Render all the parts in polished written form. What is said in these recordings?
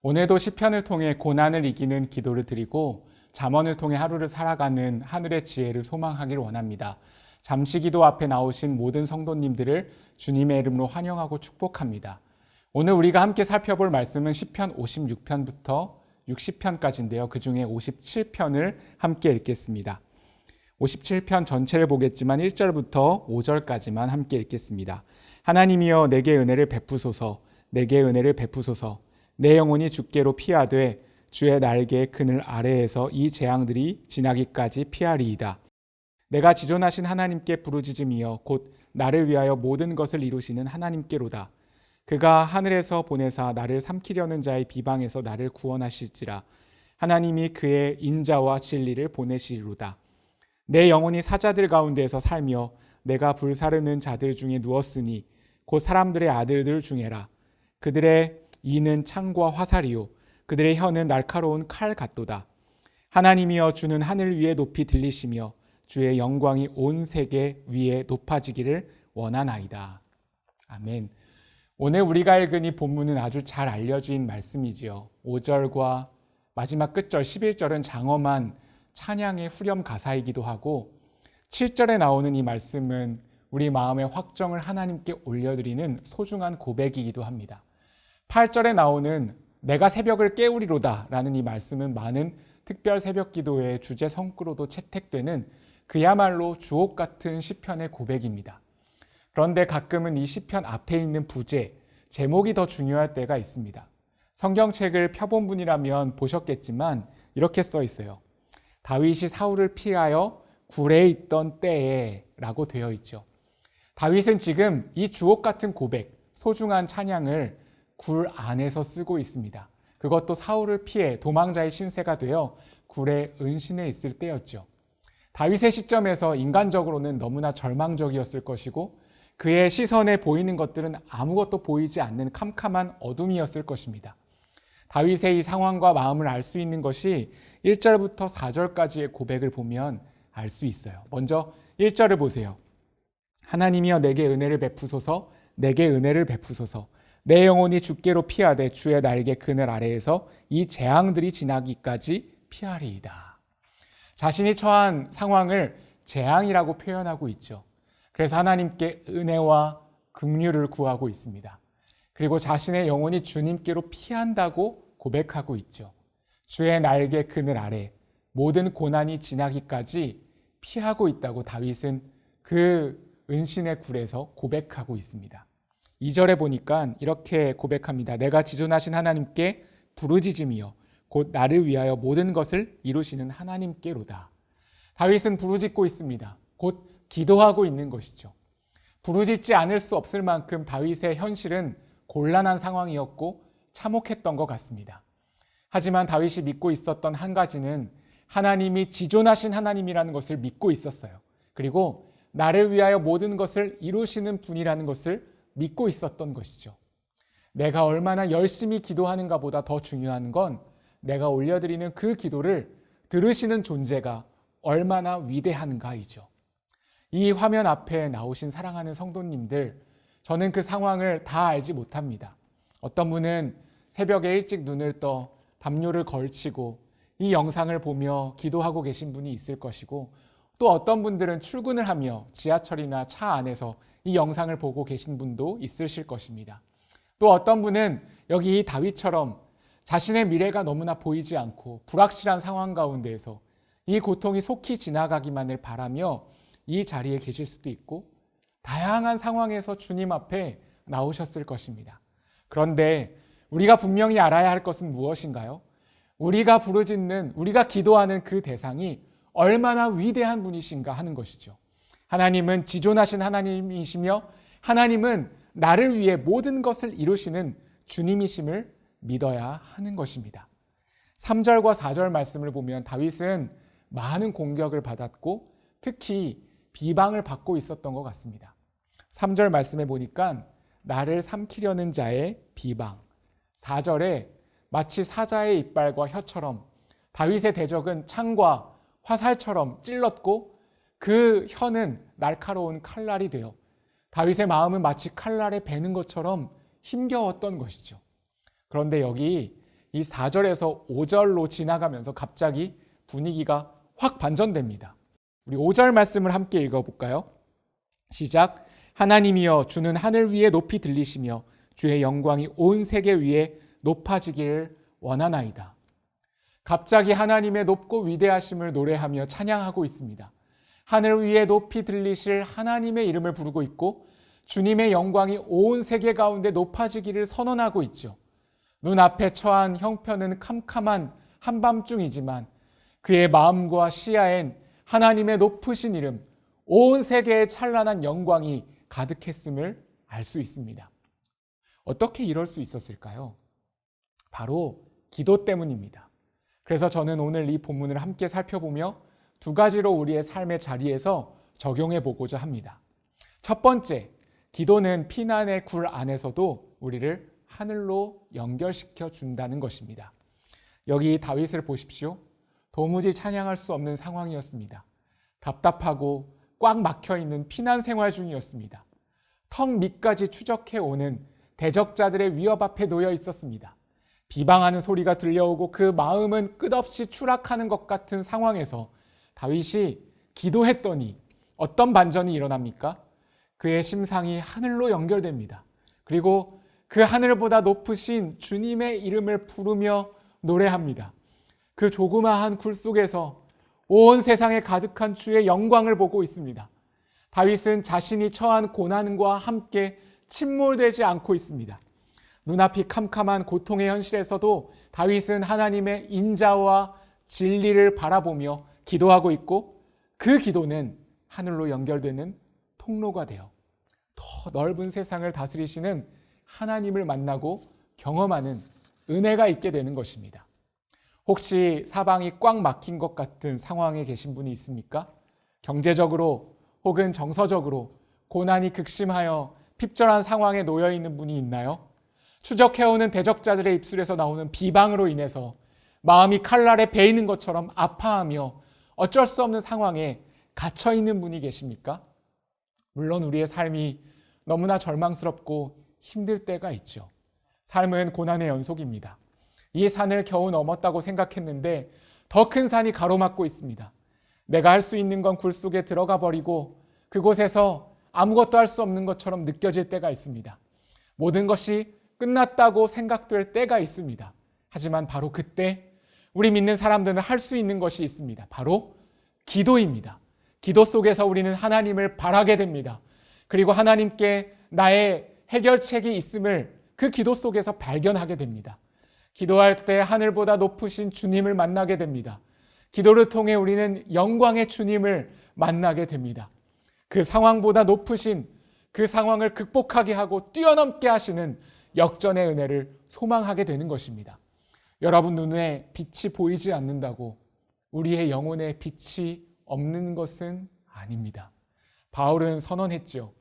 오늘도 시편을 통해 고난을 이기는 기도를 드리고 잠언을 통해 하루를 살아가는 하늘의 지혜를 소망하길 원합니다. 잠시 기도 앞에 나오신 모든 성도님들을 주님의 이름으로 환영하고 축복합니다. 오늘 우리가 함께 살펴볼 말씀은 시편 56편부터 60편까지인데요. 그 중에 57편을 함께 읽겠습니다. 57편 전체를 보겠지만 1절부터 5절까지만 함께 읽겠습니다. 하나님이여 내게 은혜를 베푸소서, 내게 은혜를 베푸소서. 내 영혼이 주께로 피하되 주의 날개의 그늘 아래에서 이 재앙들이 지나기까지 피하리이다. 내가 지존하신 하나님께 부르짖음이여 곧 나를 위하여 모든 것을 이루시는 하나님께로다. 그가 하늘에서 보내사 나를 삼키려는 자의 비방에서 나를 구원하실지라. 하나님이 그의 인자와 진리를 보내시리로다. 내 영혼이 사자들 가운데에서 살며 내가 불사르는 자들 중에 누웠으니 곧 사람들의 아들들 중에라. 그들의 이는 창과 화살이요 그들의 혀는 날카로운 칼 같도다. 하나님이여 주는 하늘 위에 높이 들리시며 주의 영광이 온 세계 위에 높아지기를 원하나이다. 아멘. 오늘 우리가 읽은 이 본문은 아주 잘 알려진 말씀이지요. 5절과 마지막 끝절 11절은 장엄한 찬양의 후렴 가사이기도 하고 7절에 나오는 이 말씀은 우리 마음의 확정을 하나님께 올려드리는 소중한 고백이기도 합니다. 8절에 나오는 내가 새벽을 깨우리로다 라는 이 말씀은 많은 특별 새벽 기도의 주제 성구로도 채택되는 그야말로 주옥 같은 시편의 고백입니다. 그런데 가끔은 이 시편 앞에 있는 부제, 제목이 더 중요할 때가 있습니다. 성경책을 펴본 분이라면 보셨겠지만 이렇게 써 있어요. 다윗이 사울을 피하여 굴에 있던 때에 라고 되어 있죠. 다윗은 지금 이 주옥 같은 고백, 소중한 찬양을 굴 안에서 쓰고 있습니다. 그것도 사울을 피해 도망자의 신세가 되어 굴에 은신해 있을 때였죠. 다윗의 시점에서 인간적으로는 너무나 절망적이었을 것이고 그의 시선에 보이는 것들은 아무것도 보이지 않는 캄캄한 어둠이었을 것입니다. 다윗의 이 상황과 마음을 알 수 있는 것이 1절부터 4절까지의 고백을 보면 알 수 있어요. 먼저 1절을 보세요. 하나님이여 내게 은혜를 베푸소서, 내게 은혜를 베푸소서. 내 영혼이 주께로 피하되 주의 날개 그늘 아래에서 이 재앙들이 지나기까지 피하리이다. 자신이 처한 상황을 재앙이라고 표현하고 있죠. 그래서 하나님께 은혜와 긍휼을 구하고 있습니다. 그리고 자신의 영혼이 주님께로 피한다고 고백하고 있죠. 주의 날개 그늘 아래 모든 고난이 지나기까지 피하고 있다고 다윗은 그 은신의 굴에서 고백하고 있습니다. 2절에 보니까 이렇게 고백합니다. 내가 지존하신 하나님께 부르짖음이여 곧 나를 위하여 모든 것을 이루시는 하나님께로다. 다윗은 부르짖고 있습니다. 곧 기도하고 있는 것이죠. 부르짖지 않을 수 없을 만큼 다윗의 현실은 곤란한 상황이었고 참혹했던 것 같습니다. 하지만 다윗이 믿고 있었던 한 가지는 하나님이 지존하신 하나님이라는 것을 믿고 있었어요. 그리고 나를 위하여 모든 것을 이루시는 분이라는 것을 믿고 있었던 것이죠. 내가 얼마나 열심히 기도하는가 보다 더 중요한 건 내가 올려드리는 그 기도를 들으시는 존재가 얼마나 위대한가이죠. 이 화면 앞에 나오신 사랑하는 성도님들, 저는 그 상황을 다 알지 못합니다. 어떤 분은 새벽에 일찍 눈을 떠 담요를 걸치고 이 영상을 보며 기도하고 계신 분이 있을 것이고 또 어떤 분들은 출근을 하며 지하철이나 차 안에서 이 영상을 보고 계신 분도 있으실 것입니다. 또 어떤 분은 여기 이 다윗처럼 자신의 미래가 너무나 보이지 않고 불확실한 상황 가운데에서 이 고통이 속히 지나가기만을 바라며 이 자리에 계실 수도 있고 다양한 상황에서 주님 앞에 나오셨을 것입니다. 그런데 우리가 분명히 알아야 할 것은 무엇인가요? 우리가 부르짖는, 우리가 기도하는 그 대상이 얼마나 위대한 분이신가 하는 것이죠. 하나님은 지존하신 하나님이시며 하나님은 나를 위해 모든 것을 이루시는 주님이심을 믿어야 하는 것입니다. 3절과 4절 말씀을 보면 다윗은 많은 공격을 받았고 특히 비방을 받고 있었던 것 같습니다. 3절 말씀에 보니까 나를 삼키려는 자의 비방, 4절에 마치 사자의 이빨과 혀처럼 다윗의 대적은 창과 화살처럼 찔렀고 그 혀는 날카로운 칼날이 되어 다윗의 마음은 마치 칼날에 베는 것처럼 힘겨웠던 것이죠. 그런데 여기 이 이 4절에서 5절로 지나가면서 갑자기 분위기가 확 반전됩니다. 우리 5절 말씀을 함께 읽어볼까요? 시작. 하나님이여 주는 하늘 위에 높이 들리시며 주의 영광이 온 세계 위에 높아지기를 원하나이다. 갑자기 하나님의 높고 위대하심을 노래하며 찬양하고 있습니다. 하늘 위에 높이 들리실 하나님의 이름을 부르고 있고 주님의 영광이 온 세계 가운데 높아지기를 선언하고 있죠. 눈앞에 처한 형편은 캄캄한 한밤중이지만 그의 마음과 시야엔 하나님의 높으신 이름, 온 세계에 찬란한 영광이 가득했음을 알 수 있습니다. 어떻게 이럴 수 있었을까요? 바로 기도 때문입니다. 그래서 저는 오늘 이 본문을 함께 살펴보며 두 가지로 우리의 삶의 자리에서 적용해 보고자 합니다. 첫 번째, 기도는 피난의 굴 안에서도 우리를 하늘로 연결시켜 준다는 것입니다. 여기 다윗을 보십시오. 도무지 찬양할 수 없는 상황이었습니다. 답답하고 꽉 막혀 있는 피난 생활 중이었습니다. 턱 밑까지 추적해 오는 대적자들의 위협 앞에 놓여 있었습니다. 비방하는 소리가 들려오고 그 마음은 끝없이 추락하는 것 같은 상황에서 다윗이 기도했더니 어떤 반전이 일어납니까? 그의 심상이 하늘로 연결됩니다. 그리고 그 하늘보다 높으신 주님의 이름을 부르며 노래합니다. 그 조그마한 굴 속에서 온 세상에 가득한 주의 영광을 보고 있습니다. 다윗은 자신이 처한 고난과 함께 침몰되지 않고 있습니다. 눈앞이 캄캄한 고통의 현실에서도 다윗은 하나님의 인자와 진리를 바라보며 기도하고 있고 그 기도는 하늘로 연결되는 통로가 되어 더 넓은 세상을 다스리시는 하나님을 만나고 경험하는 은혜가 있게 되는 것입니다. 혹시 사방이 꽉 막힌 것 같은 상황에 계신 분이 있습니까? 경제적으로 혹은 정서적으로 고난이 극심하여 핍절한 상황에 놓여 있는 분이 있나요? 추적해오는 대적자들의 입술에서 나오는 비방으로 인해서 마음이 칼날에 베이는 것처럼 아파하며 어쩔 수 없는 상황에 갇혀 있는 분이 계십니까? 물론 우리의 삶이 너무나 절망스럽고 힘들 때가 있죠. 삶은 고난의 연속입니다. 이 산을 겨우 넘었다고 생각했는데 더 큰 산이 가로막고 있습니다. 내가 할 수 있는 건 굴 속에 들어가 버리고 그곳에서 아무것도 할 수 없는 것처럼 느껴질 때가 있습니다. 모든 것이 끝났다고 생각될 때가 있습니다. 하지만 바로 그때 우리 믿는 사람들은 할 수 있는 것이 있습니다. 바로 기도입니다. 기도 속에서 우리는 하나님을 바라게 됩니다. 그리고 하나님께 나의 해결책이 있음을 그 기도 속에서 발견하게 됩니다. 기도할 때 하늘보다 높으신 주님을 만나게 됩니다. 기도를 통해 우리는 영광의 주님을 만나게 됩니다. 그 상황보다 높으신 그 상황을 극복하게 하고 뛰어넘게 하시는 역전의 은혜를 소망하게 되는 것입니다. 여러분 눈에 빛이 보이지 않는다고 우리의 영혼에 빛이 없는 것은 아닙니다. 바울은 선언했죠.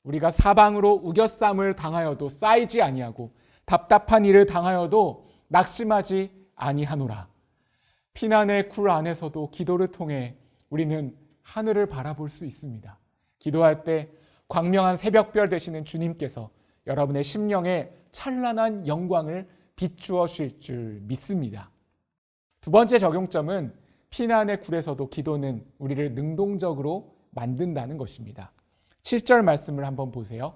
우리가 사방으로 우겨쌈을 당하여도 쌓이지 아니하고 답답한 일을 당하여도 낙심하지 아니하노라. 피난의 굴 안에서도 기도를 통해 우리는 하늘을 바라볼 수 있습니다. 기도할 때 광명한 새벽별 되시는 주님께서 여러분의 심령에 찬란한 영광을 비추어 주실 줄 믿습니다. 두 번째 적용점은 피난의 굴에서도 기도는 우리를 능동적으로 만든다는 것입니다. 7절 말씀을 한번 보세요.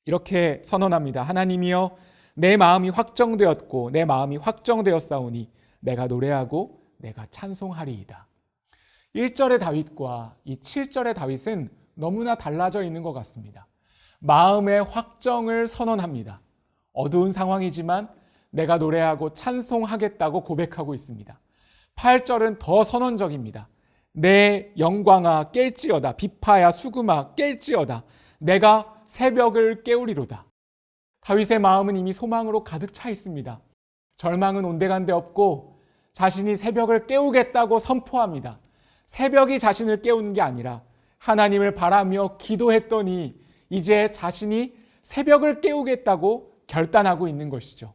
이렇게 선언합니다. 하나님이여 내 마음이 확정되었고 내 마음이 확정되었사오니 내가 노래하고 내가 찬송하리이다. 1절의 다윗과 이 7절의 다윗은 너무나 달라져 있는 것 같습니다. 마음의 확정을 선언합니다. 어두운 상황이지만 내가 노래하고 찬송하겠다고 고백하고 있습니다. 8절은 더 선언적입니다. 내 영광아 깰지어다. 비파야 수금아 깰지어다. 내가 새벽을 깨우리로다. 다윗의 마음은 이미 소망으로 가득 차 있습니다. 절망은 온데간데 없고 자신이 새벽을 깨우겠다고 선포합니다. 새벽이 자신을 깨우는 게 아니라 하나님을 바라며 기도했더니 이제 자신이 새벽을 깨우겠다고 결단하고 있는 것이죠.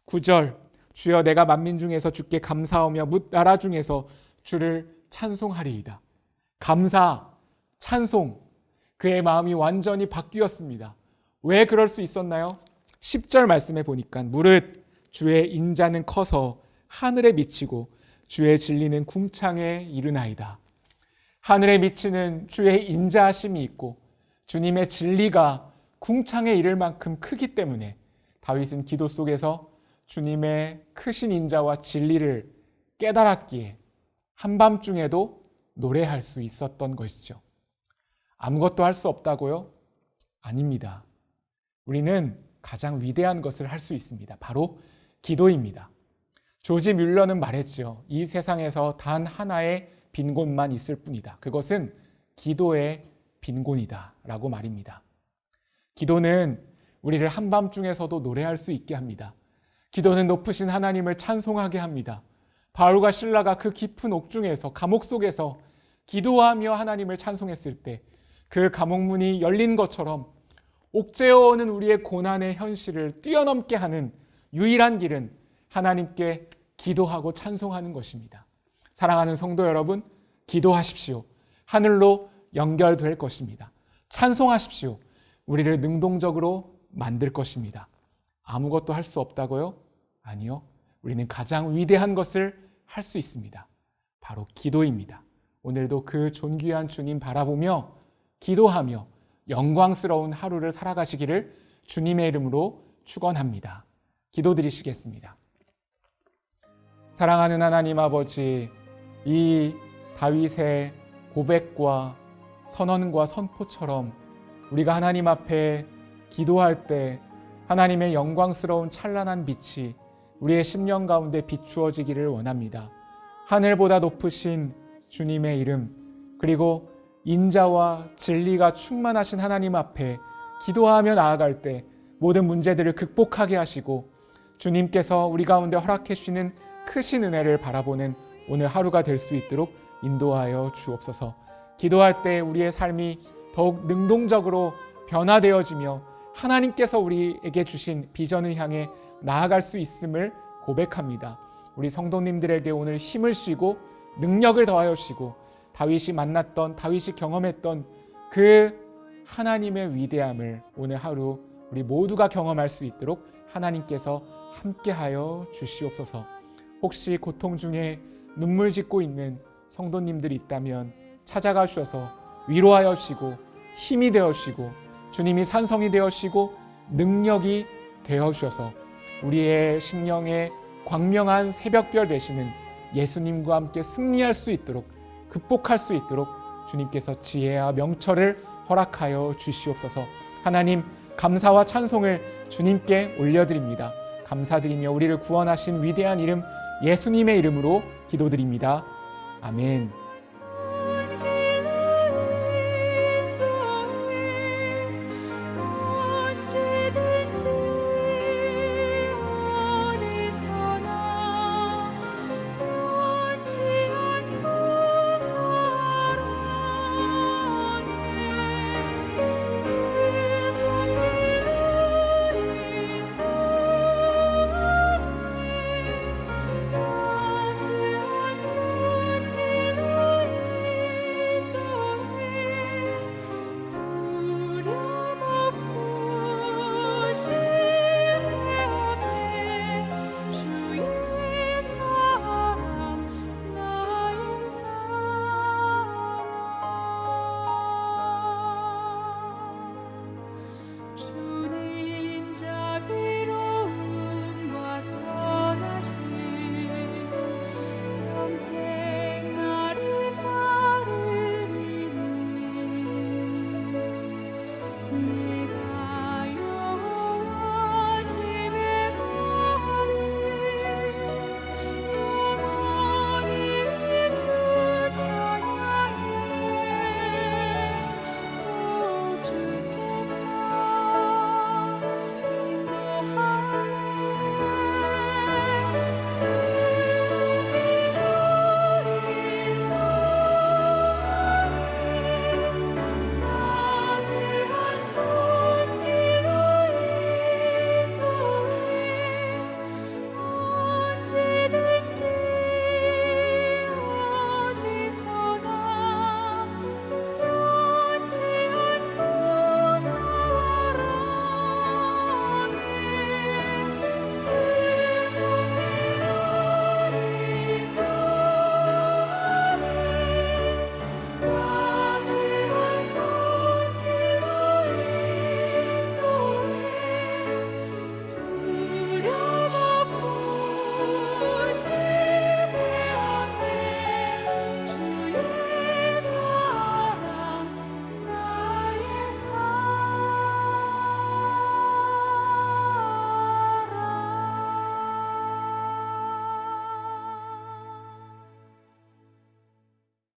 9절 주여 내가 만민 중에서 주께 감사하며 뭇 나라 중에서 주를 찬송하리이다. 감사, 찬송, 그의 마음이 완전히 바뀌었습니다. 왜 그럴 수 있었나요? 10절 말씀에 보니까 무릇 주의 인자는 커서 하늘에 미치고 주의 진리는 궁창에 이르나이다. 하늘에 미치는 주의 인자하심이 있고 주님의 진리가 궁창에 이를 만큼 크기 때문에 다윗은 기도 속에서 주님의 크신 인자와 진리를 깨달았기에 한밤중에도 노래할 수 있었던 것이죠. 아무것도 할 수 없다고요? 아닙니다. 우리는 가장 위대한 것을 할 수 있습니다. 바로 기도입니다. 조지 뮬러는 말했죠. 이 세상에서 단 하나의 빈곤만 있을 뿐이다. 그것은 기도의 빈곤이다 라고 말입니다. 기도는 우리를 한밤중에서도 노래할 수 있게 합니다. 기도는 높으신 하나님을 찬송하게 합니다. 바울과 실라가 그 깊은 옥중에서 감옥 속에서 기도하며 하나님을 찬송했을 때 그 감옥문이 열린 것처럼 옥죄어오는 우리의 고난의 현실을 뛰어넘게 하는 유일한 길은 하나님께 기도하고 찬송하는 것입니다. 사랑하는 성도 여러분, 기도하십시오. 하늘로 연결될 것입니다. 찬송하십시오. 우리를 능동적으로 만들 것입니다. 아무것도 할 수 없다고요? 아니요. 우리는 가장 위대한 것을 할 수 있습니다. 바로 기도입니다. 오늘도 그 존귀한 주님 바라보며 기도하며 영광스러운 하루를 살아가시기를 주님의 이름으로 축원합니다. 기도드리시겠습니다. 사랑하는 하나님 아버지, 이 다윗의 고백과 선언과 선포처럼 우리가 하나님 앞에 기도할 때 하나님의 영광스러운 찬란한 빛이 우리의 심령 가운데 비추어지기를 원합니다. 하늘보다 높으신 주님의 이름, 그리고 인자와 진리가 충만하신 하나님 앞에 기도하며 나아갈 때 모든 문제들을 극복하게 하시고 주님께서 우리 가운데 허락해 주시는 크신 은혜를 바라보는 오늘 하루가 될 수 있도록 인도하여 주옵소서. 기도할 때 우리의 삶이 더욱 능동적으로 변화되어지며 하나님께서 우리에게 주신 비전을 향해 나아갈 수 있음을 고백합니다. 우리 성도님들에게 오늘 힘을 쉬고 능력을 더하여 주시고 다윗이 만났던, 다윗이 경험했던 그 하나님의 위대함을 오늘 하루 우리 모두가 경험할 수 있도록 하나님께서 함께하여 주시옵소서. 혹시 고통 중에 눈물 짓고 있는 성도님들이 있다면 찾아가 주셔서 위로하여 주시고 힘이 되어 주시고 주님이 산성이 되어 주시고 능력이 되어 주셔서 우리의 심령에 광명한 새벽별 되시는 예수님과 함께 승리할 수 있도록, 극복할 수 있도록 주님께서 지혜와 명철을 허락하여 주시옵소서. 하나님, 감사와 찬송을 주님께 올려드립니다. 감사드리며 우리를 구원하신 위대한 이름 예수님의 이름으로 기도드립니다. 아멘.